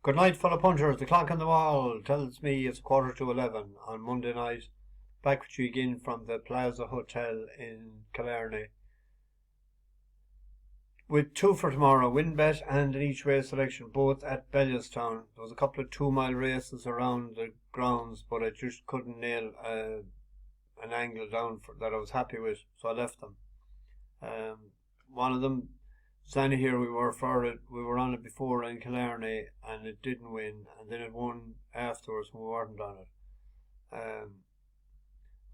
Good night, fellow punchers. The clock on the wall tells me it's 11:15 on Monday night. Back with you again from the Plaza Hotel in Killarney. With two for tomorrow, win bet and an each way selection, both at Bellewstown. There was a couple of 2 mile races around the grounds, but I just couldn't nail an angle down that I was happy with, so I left them. One of them, Zanny here, we were on it before in Killarney and it didn't win, and then it won afterwards when we weren't on it. There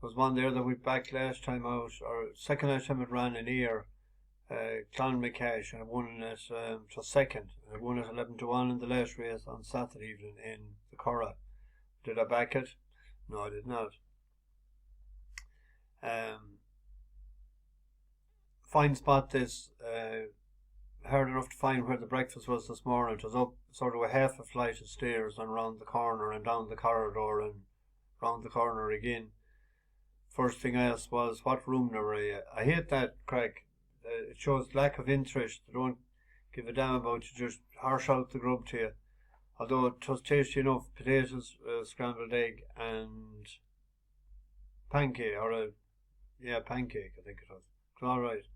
was one there that we backed last time out, or second last time it ran in here, Clan McCash, and it won it to second. It won it 11-1 in the last race on Saturday evening in the Curragh. Did I back it? No, I did not. Fine spot this. Hard enough to find where the breakfast was this morning. It was up sort of a half a flight of stairs and round the corner and down the corridor and round the corner again. First thing I asked was, what room number are you? I hate that crack. It shows lack of interest. They don't give a damn about you, just harsh out the grub to you. Although it was tasty enough, potatoes, scrambled egg and pancake, pancake I think it was. It was alright.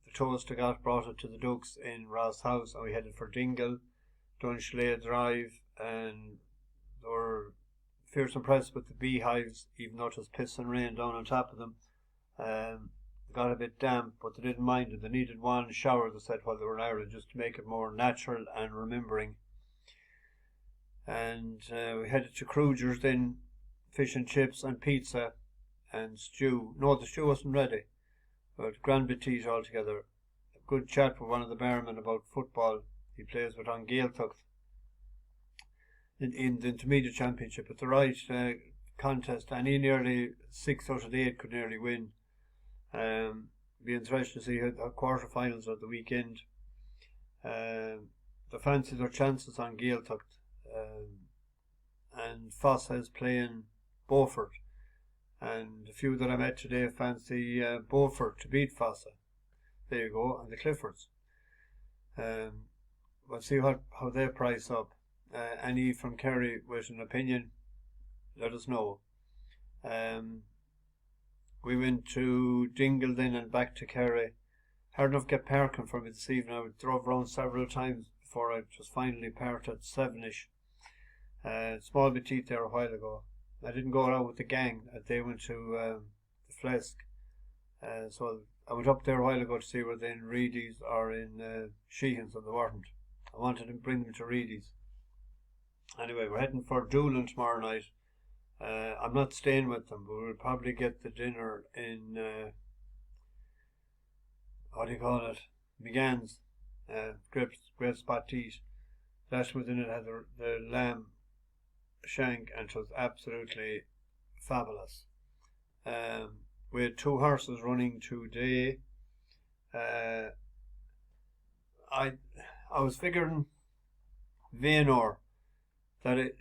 The toast I got brought it to the Dukes in Ross House, and we headed for Dingle, done Schley Drive, and they were fierce impressed with the beehives, even though it was piss and rain down on top of them. They got a bit damp, but they didn't mind it. They needed one shower, they said, while they were in Ireland, just to make it more natural and remembering. And we headed to Kruger's then, fish and chips and pizza and stew. No, the stew wasn't ready, but grand bit teas altogether. A good chat with one of the barmen about football. He plays with on Gaeltacht in the intermediate championship. It's the right contest, and he nearly 6 out of the 8 could nearly win. Be interested to see how quarterfinals are the weekend. The fancy their chances on Gaeltacht, and Fossa is playing Beaufort, and a few that I met today fancy Beaufort to beat Fossa. There you go, and the Cliffords. We'll see how they price up. Any from Kerry with an opinion, let us know. We went to Dingle then and back to Kerry. Hard enough to get parking for me this evening. I drove around several times before I just finally parked at 7ish. Small bit teeth there a while ago. I didn't go out with the gang. They went to the Flesk. So I went up there a while ago to see were they in Reedy's or in Sheehan's, and they weren't. I wanted to bring them to Reedy's. Anyway, we're heading for Doolin tomorrow night. I'm not staying with them, but we'll probably get the dinner in McGann's, great spot to eat. Last within it had the lamb shank, and it was absolutely fabulous. We had 2 horses running today. I was figuring Vaynor, that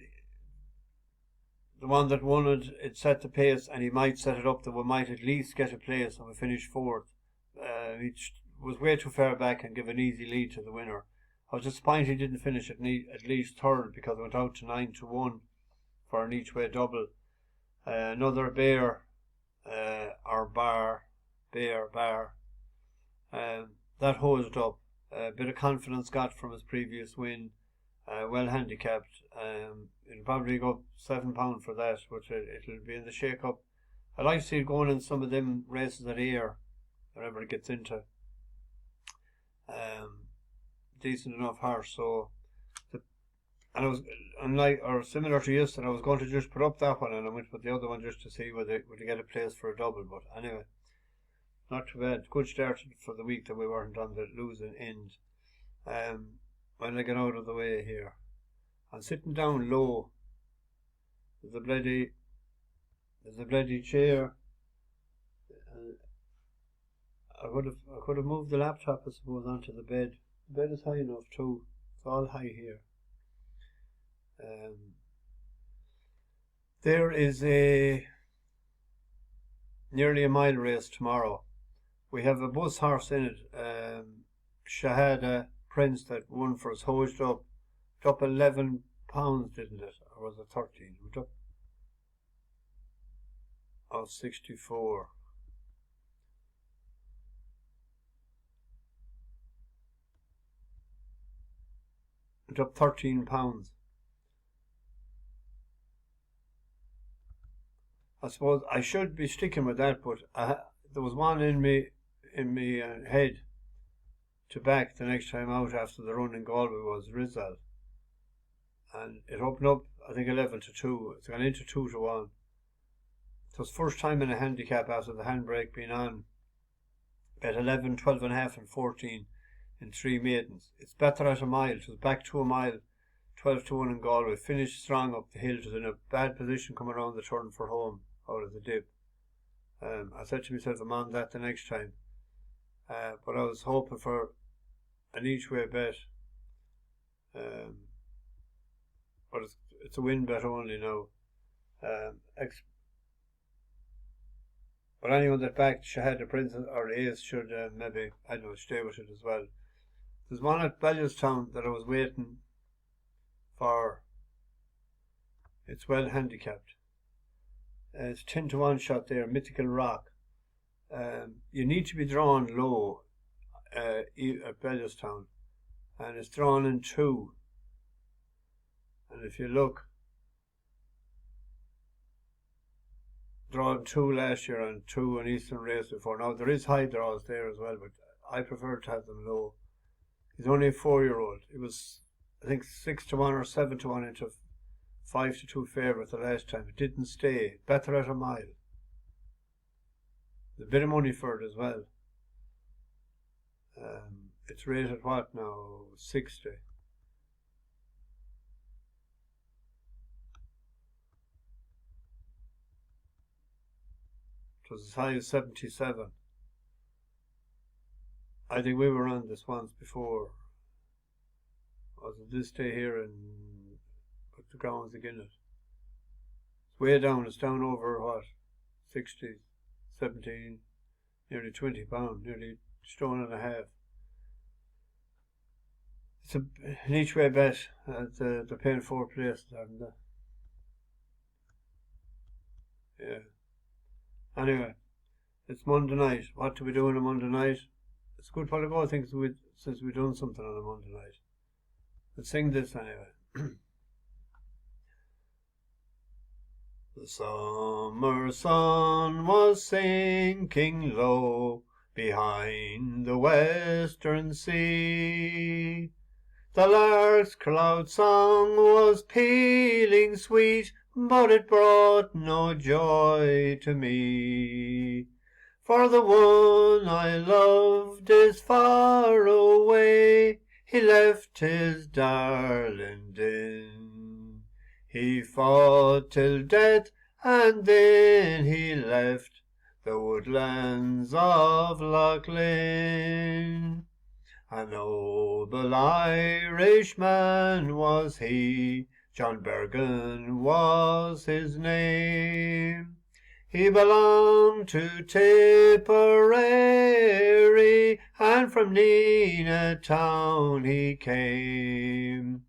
the one that won it set the pace, and he might set it up that we might at least get a place, and we finished 4th. He was way too far back and give an easy lead to the winner. I was disappointed he didn't finish at least 3rd, because it went out to 9-1 for an each way double. Another bear, that hosed up. A bit of confidence got from his previous win. Well handicapped. It'll probably go £7 for that, but it'll be in the shake up. I'd like to see it going in some of them races at Ayr, wherever it gets into. Decent enough horse, so and I was similar to yesterday, I was going to just put up that one, and I went with the other one just to see would they get a place for a double. But anyway, not too bad. Good start for the week that we weren't on the losing end. When I get out of the way here, I'm sitting down low. There's a bloody chair. I could have moved the laptop, I suppose, onto the bed. The bed is high enough too. It's all high here. There is nearly a mile race tomorrow. We have a bus horse in it. Shahada Prince that won for us, hosed up up £11, didn't it? Or was it 13? It up of 64. It up £13. I suppose I should be sticking with that, but there was one in me head to back the next time out after the run in Galway was Rizal, and it opened up I think 11-2. It's gone into 2-1. It was first time in a handicap after the handbrake being on. Bet 11, 12.5 and 14 in 3 maidens. It's better at a mile. It was back to a mile, 12-1 in Galway. Finished strong up the hill. It was in a bad position coming around the turn for home out of the dip. I said to myself, I'm on that the next time. But I was hoping for an each way bet. But it's a win bet only now. But anyone that backed Shahad the Princess or the Ace should maybe, I don't know, stay with it as well. There's one at Bellewstown that I was waiting for. It's well handicapped. It's 10-1 shot there, Mythical Rock. You need to be drawn low at Bellewstown, and it's drawn in 2. And if you look, drawn 2 last year and 2 in Eastern Race before. Now there is high draws there as well, but I prefer to have them low. He's only a 4-year-old. He was, I think, 6-1 or 7-1 into 5-2 favourite the last time. It didn't stay. Better at a mile. There's a bit of money for it as well. It's rated what now? 60. It was as high as 77. I think we were on this once before. Was it this day here and put the grounds again it? It's way down, it's down over what? 60, 17, nearly £20, nearly stone and a half. It's an each way bet at the paying 4 places, haven't they? Yeah. Anyway, it's Monday night. What do we do on a Monday night? It's a good while ago, I think, since we've done something on a Monday night. Let's sing this anyway. The summer sun was sinking low behind the western sea. The lark's cloud song was pealing sweet, but it brought no joy to me. For the one I loved is far away, he left his darling din. He fought till death, and then he left the woodlands of Loughlin. A noble Irishman was he, John Bergen was his name. He belonged to Tipperary, and from Neenah town he came.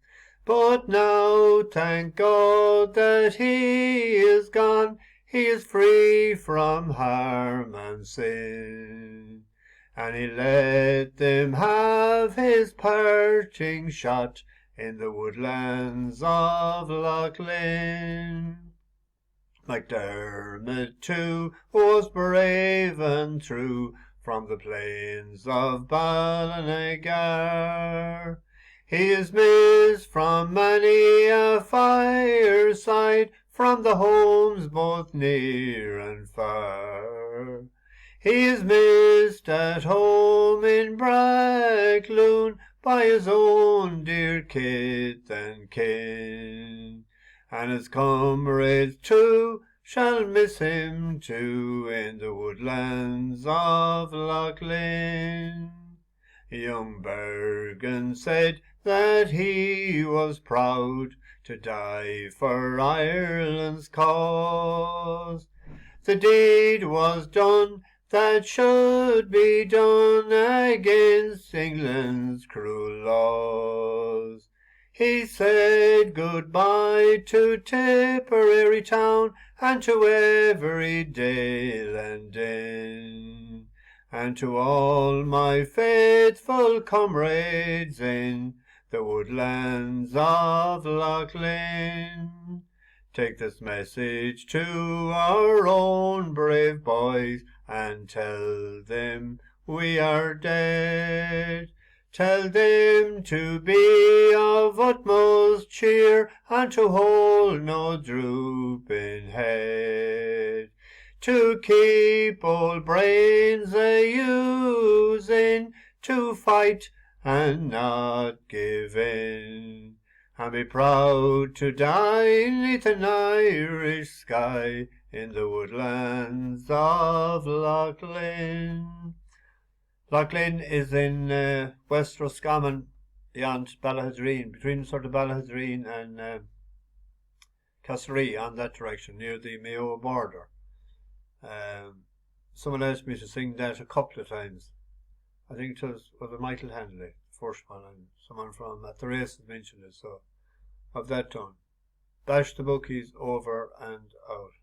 But now, thank God that he is gone, he is free from harm and sin. And he let them have his parting shot in the woodlands of Loughlin. MacDermot too was brave and true from the plains of Ballinagar. He is missed from many a fireside, from the homes both near and far. He is missed at home in Brackloon by his own dear kith and kin. And his comrades too shall miss him too in the woodlands of Loughlin. Young Bergen said that he was proud to die for Ireland's cause. The deed was done that should be done against England's cruel laws. He said goodbye to Tipperary town, and to every dale and din, and to all my faithful comrades in the woodlands of Loughlin. Take this message to our own brave boys, and tell them we are dead. Tell them to be of utmost cheer, and to hold no drooping head. To keep old brains a-using, to fight and not give in, and be proud to die neath an Irish sky in the woodlands of Loughlin. Loughlin is in West Roscommon, beyond Ballewstown, between sort of Ballewstown and Castlereagh, on that direction, near the Mayo border. Someone asked me to sing that a couple of times. I think was it Michael Handley, the first one, and someone from at the race mentioned it, so of that tone. Bash the bookies over and out.